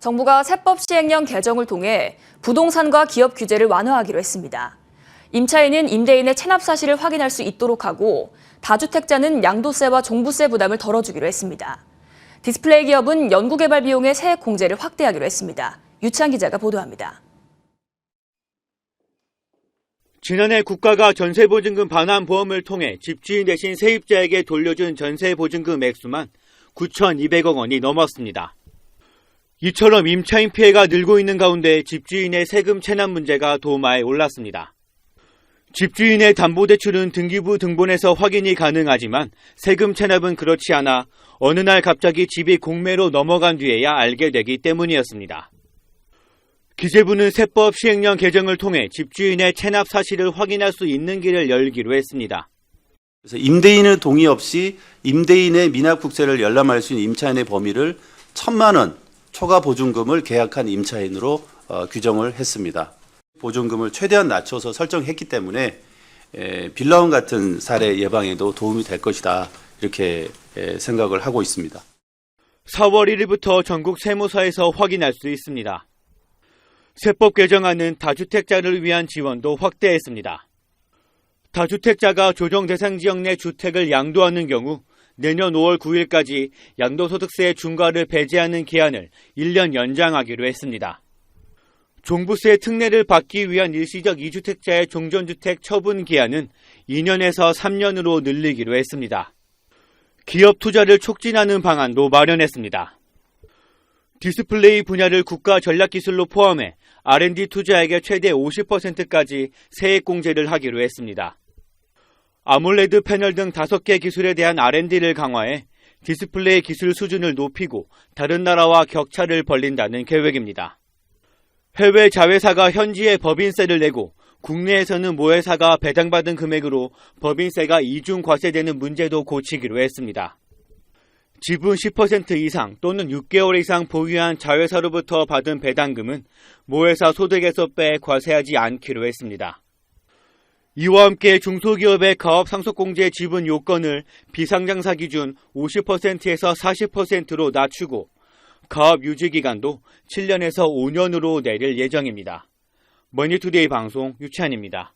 정부가 세법 시행령 개정을 통해 부동산과 기업 규제를 완화하기로 했습니다. 임차인은 임대인의 체납 사실을 확인할 수 있도록 하고 다주택자는 양도세와 종부세 부담을 덜어주기로 했습니다. 디스플레이 기업은 연구개발 비용의 세액 공제를 확대하기로 했습니다. 유찬 기자가 보도합니다. 지난해 국가가 전세보증금 반환보험을 통해 집주인 대신 세입자에게 돌려준 전세보증금 액수만 9,200억 원이 넘었습니다. 이처럼 임차인 피해가 늘고 있는 가운데 집주인의 세금 체납 문제가 도마에 올랐습니다. 집주인의 담보대출은 등기부 등본에서 확인이 가능하지만 세금 체납은 그렇지 않아 어느 날 갑자기 집이 공매로 넘어간 뒤에야 알게 되기 때문이었습니다. 기재부는 세법 시행령 개정을 통해 집주인의 체납 사실을 확인할 수 있는 길을 열기로 했습니다. 그래서 임대인의 동의 없이 임대인의 미납국세를 열람할 수 있는 임차인의 범위를 1,000만 원 초과 보증금을 계약한 임차인으로 규정을 했습니다. 보증금을 최대한 낮춰서 설정했기 때문에 빌라원 같은 사례 예방에도 도움이 될 것이다 이렇게 생각을 하고 있습니다. 4월 1일부터 전국 세무서에서 확인할 수 있습니다. 세법 개정안은 다주택자를 위한 지원도 확대했습니다. 다주택자가 조정 대상 지역 내 주택을 양도하는 경우 내년 5월 9일까지 양도소득세 중과를 배제하는 기한을 1년 연장하기로 했습니다. 종부세 특례를 받기 위한 일시적 2주택자의 종전주택 처분 기한은 2년에서 3년으로 늘리기로 했습니다. 기업 투자를 촉진하는 방안도 마련했습니다. 디스플레이 분야를 국가 전략기술로 포함해 R&D 투자액의 최대 50%까지 세액 공제를 하기로 했습니다. 아몰레드 패널 등 5개 기술에 대한 R&D를 강화해 디스플레이 기술 수준을 높이고 다른 나라와 격차를 벌린다는 계획입니다. 해외 자회사가 현지에 법인세를 내고 국내에서는 모회사가 배당받은 금액으로 법인세가 이중 과세되는 문제도 고치기로 했습니다. 지분 10% 이상 또는 6개월 이상 보유한 자회사로부터 받은 배당금은 모회사 소득에서 빼 과세하지 않기로 했습니다. 이와 함께 중소기업의 가업상속공제 지분 요건을 비상장사 기준 50%에서 40%로 낮추고 가업 유지기간도 7년에서 5년으로 내릴 예정입니다. 머니투데이 방송 유찬입니다.